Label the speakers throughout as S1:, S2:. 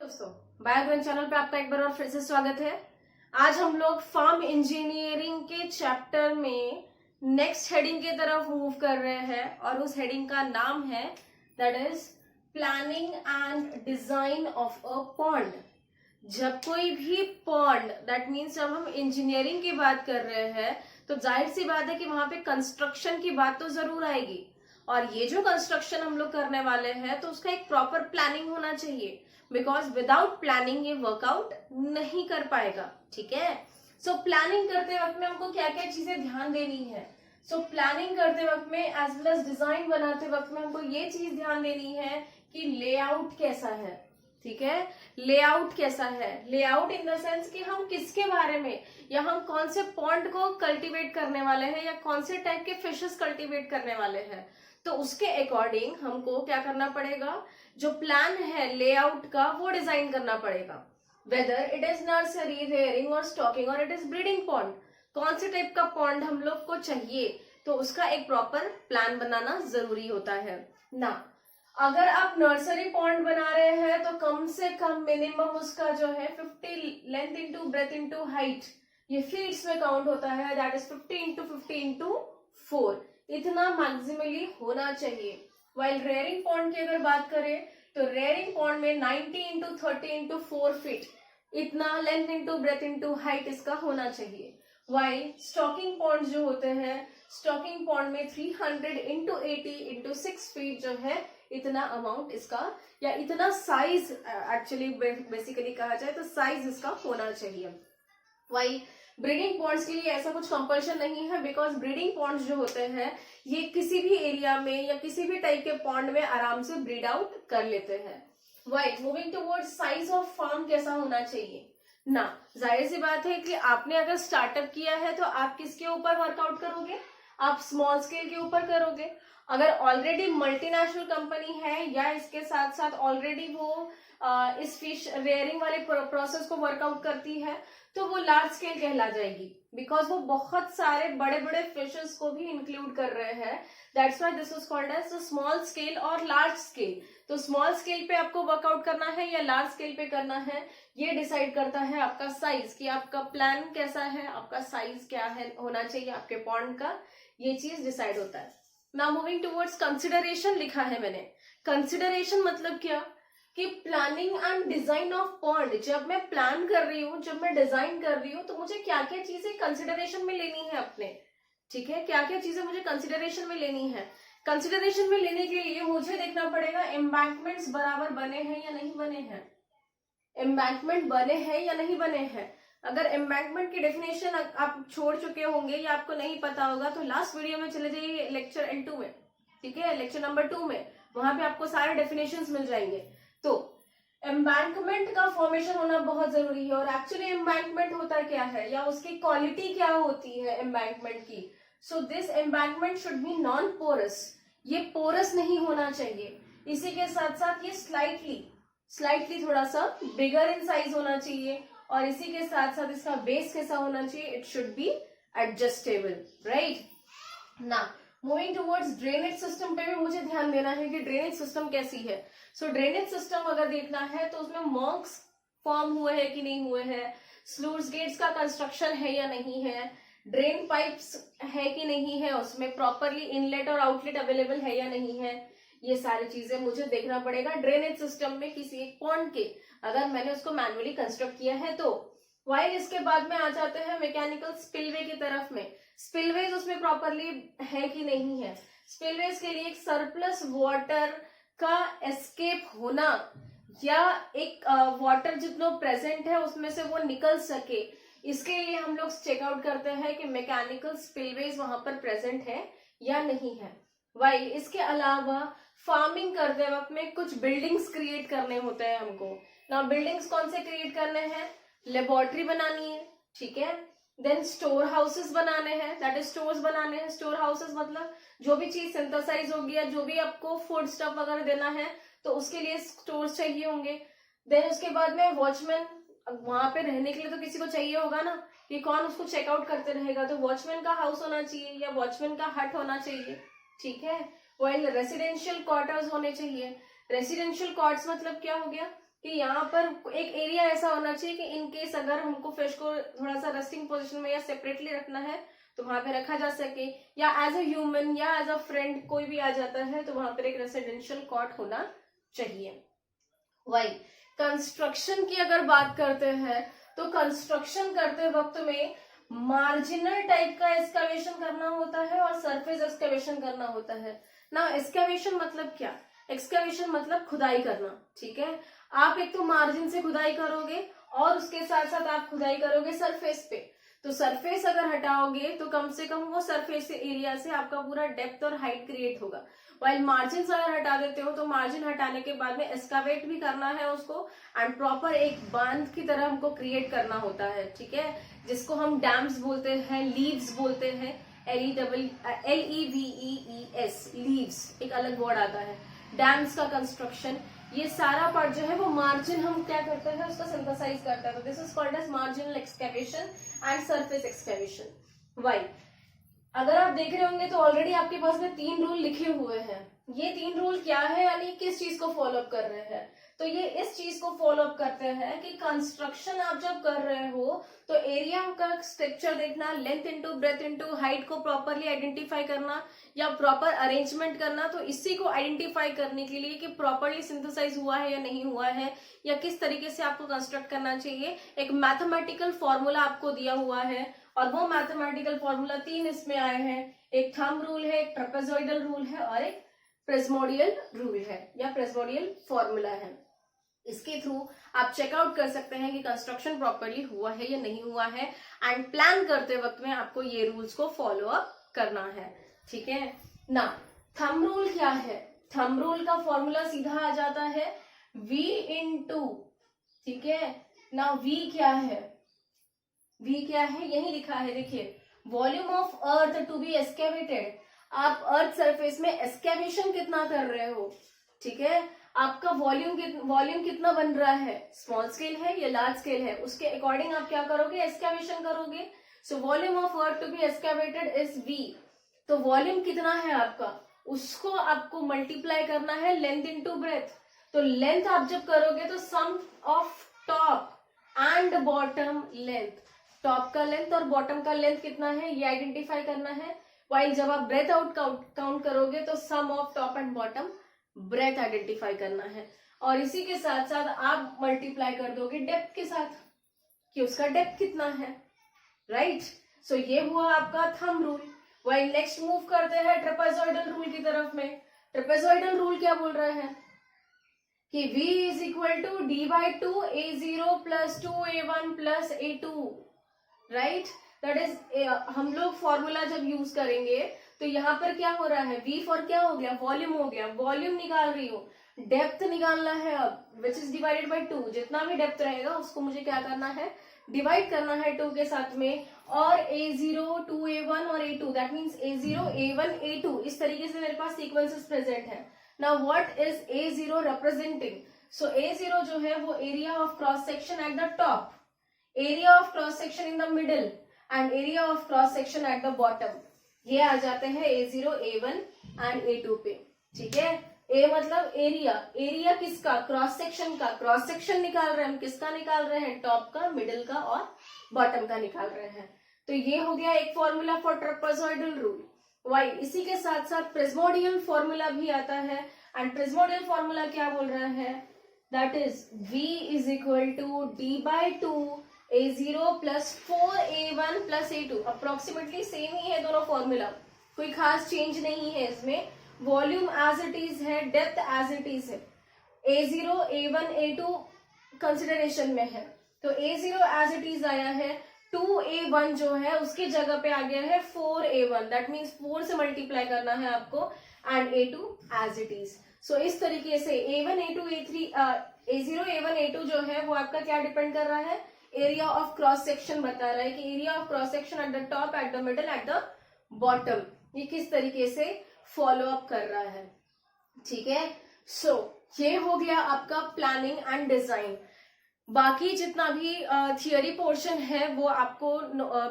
S1: दोस्तों, बायोग्राम चैनल पे आपका एक बार और फिर से स्वागत है। आज हम लोग फार्म इंजीनियरिंग के चैप्टर में नेक्स्ट हेडिंग की तरफ मूव कर रहे हैं और उस हेडिंग का नाम है that is planning and design of a pond. जब कोई भी पॉन्ड, दैट मीन्स जब हम इंजीनियरिंग की बात कर रहे हैं तो जाहिर सी बात है कि वहां पे कंस्ट्रक्शन की बात तो जरूर आएगी। और ये जो कंस्ट्रक्शन हम लोग करने वाले हैं तो उसका एक प्रॉपर प्लानिंग होना चाहिए, बिकॉज विदाउट प्लानिंग ये वर्कआउट नहीं कर पाएगा। ठीक है, सो प्लानिंग करते वक्त में हमको क्या क्या चीजें ध्यान देनी है। सो प्लानिंग करते वक्त में एज वेल एज डिजाइन बनाते वक्त में हमको ये चीज ध्यान देनी है कि लेआउट कैसा है। ठीक है, लेआउट कैसा है, लेआउट इन द सेंस कि हम किसके बारे में या हम कौन से पॉन्ड को कल्टीवेट करने वाले हैं या कौन से टाइप के फिशेस कल्टीवेट करने वाले हैं। तो उसके अकॉर्डिंग हमको क्या करना पड़ेगा, जो प्लान है लेआउट का वो डिजाइन करना पड़ेगा। Whether it is nursery, rearing और स्टॉकिंग और इट इज ब्रीडिंग पॉन्ड, कौन से टाइप का पॉन्ड हम लोग को चाहिए तो उसका एक प्रॉपर प्लान बनाना जरूरी होता है ना। अगर आप नर्सरी पॉन्ड बना रहे हैं तो कम से कम मिनिमम उसका जो है 50 length into breath into height, ये फीट्स में काउंट होता है, दैट इज 50 इंटू 50 इंटू 4, इतना मैक्सिमली होना चाहिए। वाइल रेयरिंग पॉन्ड की अगर बात करें तो रेयरिंग पॉन्ड में 90 इंटू 30 इंटू 4 फीट, इतना length into breath into height इसका होना चाहिए। वाइल स्टॉकिंग पॉन्ड जो होते हैं, स्टॉकिंग पॉन्ड में 300 इंटू 80 इंटू 6 फीट जो है, इतना अमाउंट इसका या इतना साइज एक्चुअली बेसिकली कहा जाए तो साइज इसका होना चाहिए। वाइल ब्रीडिंग पॉन्ड्स के लिए ऐसा कुछ कंपल्शन नहीं है, बिकॉज ब्रीडिंग पॉन्ड्स जो होते हैं ये किसी भी एरिया में या किसी भी टाइप के पॉन्ड में आराम से ब्रीड आउट कर लेते हैं। While moving towards size of farm कैसा होना चाहिए ना। जाहिर सी बात है कि आपने अगर स्टार्टअप किया है तो आप किसके ऊपर वर्कआउट करोगे, आप स्मॉल स्केल के ऊपर करोगे। अगर ऑलरेडी मल्टीनेशनल कंपनी है या इसके साथ साथ ऑलरेडी वो इस फिश रेयरिंग वाले प्रोसेस को वर्कआउट करती है तो वो लार्ज स्केल कहला जाएगी, बिकॉज वो बहुत सारे बड़े बड़े फिशेस को भी इंक्लूड कर रहे हैं। That's why this is called as small scale और लार्ज स्केल। तो स्मॉल स्केल पे आपको वर्कआउट करना है या लार्ज स्केल पे करना है, ये डिसाइड करता है आपका साइज, कि आपका प्लान कैसा है, आपका साइज क्या है होना चाहिए आपके पॉन्ड का, ये चीज डिसाइड होता है। नाउ मूविंग टुवर्ड्स कंसिडरेशन लिखा है मैंने। कंसिडरेशन मतलब क्या कि planning and design of pond. जब मैं प्लान कर रही हूँ, जब मैं डिजाइन कर रही हूँ तो मुझे क्या क्या चीजें कंसिडरेशन में लेनी है अपने। ठीक है, क्या क्या चीजें मुझे कंसिडरेशन में लेनी है। कंसिडरेशन में लेने के लिए मुझे देखना पड़ेगा एम्बैंकमेंट्स बराबर बने हैं या नहीं बने हैं, एम्बैंकमेंट बने हैं या नहीं बने हैं। अगर एम्बैंकमेंट की डेफिनेशन आप छोड़ चुके होंगे या आपको नहीं पता होगा तो लास्ट वीडियो में चले जाइए लेक्चर L2 में। ठीक है, लेक्चर नंबर 2 में, वहां पे आपको सारे डेफिनेशंस मिल जाएंगे। तो एम्बैंकमेंट का फॉर्मेशन होना बहुत जरूरी है। और एक्चुअली एम्बैंकमेंट होता क्या है या उसकी क्वालिटी क्या होती है एम्बैंकमेंट की। So this embankment should be non porous, ये पोरस नहीं होना चाहिए। इसी के साथ साथ ये स्लाइटली थोड़ा सा बिगर इन साइज होना चाहिए। और इसी के साथ साथ इसका बेस कैसा होना चाहिए, it should be adjustable, right ना। मूविंग टुवर्ड्स ड्रेनेज सिस्टम पे भी मुझे ध्यान देना है कि ड्रेनेज सिस्टम कैसी है। सो ड्रेनेज सिस्टम अगर देखना है तो उसमें मॉक्स फॉर्म हुए हैं कि नहीं हुए हैं, स्लूज गेट्स का कंस्ट्रक्शन है या नहीं है, ड्रेन पाइप्स है कि नहीं है, उसमें प्रॉपरली इनलेट और आउटलेट अवेलेबल है या नहीं है, ये सारी चीजें मुझे देखना पड़ेगा ड्रेनेज सिस्टम में किसी एक पॉन्ड के, अगर मैंने उसको मैन्युअली कंस्ट्रक्ट किया है तो। वाइल इसके बाद में आ जाते हैं मैकेनिकल स्पिलवे की तरफ में। स्पिलवेज उसमें प्रॉपरली है कि नहीं है। स्पिलवेज के लिए एक सरप्लस वाटर का एस्केप होना या एक वाटर जितना प्रेजेंट है उसमें से वो निकल सके, इसके लिए हम लोग चेकआउट करते हैं कि मैकेनिकल स्पिलवेज वहां पर प्रेजेंट है या नहीं है। वाइल इसके अलावा फार्मिंग करते वक्त में कुछ बिल्डिंग्स क्रिएट करने होते हैं हमको ना। बिल्डिंग्स कौन से क्रिएट करने हैं, लेबोरेटरी बनानी है, ठीक है, देन स्टोर हाउसेस बनाने हैं, दैट इज स्टोर्स बनाने हैं। स्टोर हाउसेस मतलब जो भी चीज सिंथेसाइज होगी या जो भी आपको फूड स्टफ वगैरह देना है तो उसके लिए स्टोर्स चाहिए होंगे। देन उसके बाद में वॉचमैन, वहां पे रहने के लिए तो किसी को चाहिए होगा ना कि कौन उसको चेकआउट करते रहेगा, तो वॉचमैन का हाउस होना चाहिए या वॉचमैन का हट होना चाहिए। ठीक है, वाइल रेसिडेंशियल क्वार्टर्स होने चाहिए। रेसिडेंशियल क्वार्टर्स मतलब क्या हो गया कि यहाँ पर एक एरिया ऐसा होना चाहिए कि इन केस अगर हमको फिश को थोड़ा सा रेस्टिंग पोजीशन में या सेपरेटली रखना है तो वहां पे रखा जा सके, या एज अ ह्यूमन या एज अ फ्रेंड कोई भी आ जाता है तो वहां पर एक रेसिडेंशियल कॉट होना चाहिए। वाई कंस्ट्रक्शन की अगर बात करते हैं तो कंस्ट्रक्शन करते वक्त में मार्जिनल टाइप का एक्सकवेशन करना होता है और सरफेस एक्सकवेशन करना होता है ना। एक्सकवेशन मतलब क्या? एक्सकवेशन मतलब खुदाई करना, ठीक है। आप एक तो मार्जिन से खुदाई करोगे और उसके साथ साथ आप खुदाई करोगे सरफेस पे। तो सरफेस अगर हटाओगे तो कम से कम वो सरफेस एरिया से आपका पूरा डेप्थ और हाइट क्रिएट होगा। वाइल मार्जिन अगर हटा देते हो तो मार्जिन हटाने के बाद में एक्सकावेट भी करना है उसको एंड प्रॉपर एक बांध की तरह हमको क्रिएट करना होता है, ठीक है, जिसको हम डैम्स बोलते हैं, लीव्स बोलते हैं, LEVES, लीव्स एक अलग वर्ड आता है। डैम्स का कंस्ट्रक्शन, ये सारा पार्ट जो है वो मार्जिन हम क्या करते हैं उसका सिंथेसाइज करते हैं। तो this is called as marginal excavation and surface excavation. वाई अगर आप देख रहे होंगे तो ऑलरेडी आपके पास में 3 रूल लिखे हुए हैं। ये 3 रूल क्या है, यानी किस चीज को फॉलो अप कर रहे हैं? तो ये इस चीज को फॉलो अप करते हैं कि कंस्ट्रक्शन आप जब कर रहे हो तो एरिया का स्ट्रक्चर देखना, length into breath into height को प्रॉपरली आइडेंटिफाई करना या प्रॉपर अरेंजमेंट करना। तो इसी को आइडेंटिफाई करने के लिए कि प्रॉपरली सिंथेसाइज हुआ है या नहीं हुआ है या किस तरीके से आपको कंस्ट्रक्ट करना चाहिए, एक मैथमेटिकल फॉर्मूला आपको दिया हुआ है। और वो मैथमेटिकल फॉर्मूला 3 इसमें आए हैं, एक थंब रूल है, एक ट्रेपेजॉइडल रूल है और एक प्रिज्मोडियल रूल है या प्रिज्मोडियल फॉर्मूला है। इसके थ्रू आप चेकआउट कर सकते हैं कि कंस्ट्रक्शन प्रॉपरली हुआ है या नहीं हुआ है एंड प्लान करते वक्त में आपको ये रूल्स को फॉलो अप करना है, ठीक है ना। थंब रूल क्या है? थंब रूल का फॉर्मूला सीधा आ जाता है V इंटू, ठीक है ना। V क्या है? V क्या है? यही लिखा है, देखिए, volume of earth to be excavated. आप अर्थ सरफेस में एस्केवेशन कितना कर रहे हो, ठीक है, आपका वॉल्यूम कितना बन रहा है, स्मॉल स्केल है या लार्ज स्केल है, उसके अकॉर्डिंग आप क्या करोगे, एस्केवेशन करोगे। So volume of earth to be excavated is V। तो वॉल्यूम कितना है आपका, उसको आपको मल्टीप्लाई करना है लेंथ इंटू ब्रेथ। तो लेंथ आप जब करोगे तो sum of top and bottom length, top का लेंथ और बॉटम का लेंथ कितना है ये आइडेंटिफाई करना है। वाइल जब आप ब्रेथ आउट काउंट करोगे तो sum of top and bottom breadth identify करना है। और इसी के साथ साथ आप मल्टीप्लाई कर दोगे डेप्थ के साथ कि उसका डेप्थ कितना है, राइट। सो ये हुआ आपका thumb rule. While next move करते हैं ट्रेपेजॉइडल रूल की तरफ में। ट्रेपेजॉइडल रूल क्या बोल रहा है कि V is equal to D/2 A0 plus 2A1 plus A2, right. That is हम लोग फॉर्मूला जब यूज करेंगे तो यहाँ पर क्या हो रहा है, V फॉर क्या हो गया, वॉल्यूम हो गया, वॉल्यूम निकाल रही हूँ, डेप्थ निकालना है अब, विच इज डिवाइडेड बाय 2। जितना भी डेप्थ रहेगा उसको मुझे क्या करना है, डिवाइड करना है 2 के साथ में। और A0 2A1 और A2, that means A0 A1 A2, इस तरीके से मेरे पास सीक्वेंसेस प्रेजेंट है। Now what is A0 representing? So A0 जो है वो area of cross section at the top, area of cross section in the middle and area of cross section at the bottom. ये आ जाते हैं A0 A1 and A2 पे, ठीक है। A मतलब एरिया, एरिया किसका, क्रॉस सेक्शन का। Cross section निकाल रहे हैं हम, किसका निकाल रहे हैं, टॉप का, मिडिल का और बॉटम का निकाल रहे हैं। तो ये हो गया एक फॉर्मूला फॉर ट्रेपेजॉइडल रूल। वाई इसी के साथ साथ प्रिज्मोडियल फॉर्मूला भी आता है एंड प्रिज्मोडियल फॉर्मूला क्या बोल रहा है, that is V is equal to D/2 A0 plus 4A1 plus A2। Approximately same ही है दोनों फॉर्मूला, कोई खास चेंज नहीं है इसमें। वॉल्यूम एज इट इज है, डेप्थ एज इट इज है। A0 A1 A2 कंसिडरेशन में है तो A0 एज इट इज आया है, 2A1 जो है उसकी जगह पे आ गया है 4A1, दैट मीन्स 4 से मल्टीप्लाई करना है आपको and A2 as it is. So इस तरीके से A1 A2 A3 A0 A1 A2 जो है वो आपका क्या डिपेंड कर रहा है, एरिया ऑफ क्रॉस सेक्शन बता रहा है कि area of cross section at the top, at the middle, at the bottom, ये किस तरीके से फॉलो अप कर रहा है, ठीक है। सो ये हो गया आपका प्लानिंग एंड डिजाइन। बाकी जितना भी थियरी पोर्शन है वो आपको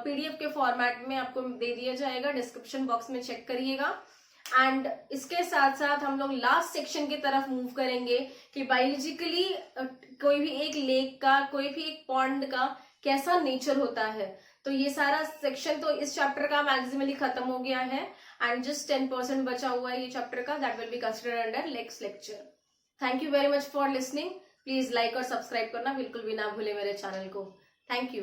S1: PDF के फॉर्मेट में आपको दे दिया जाएगा, डिस्क्रिप्शन बॉक्स में चेक करिएगा एंड इसके साथ साथ हम लोग लास्ट सेक्शन की तरफ मूव करेंगे कि बायोलॉजिकली कोई भी एक लेक का, कोई भी एक पॉन्ड का कैसा नेचर होता है। तो ये सारा सेक्शन तो इस चैप्टर का मैक्सिमली खत्म हो गया है एंड जस्ट 10% बचा हुआ है ये चैप्टर का, that will be considered under next lecture. Thank you very much for listening. Please like और सब्सक्राइब करना बिल्कुल भी ना भूले मेरे चैनल को। Thank you.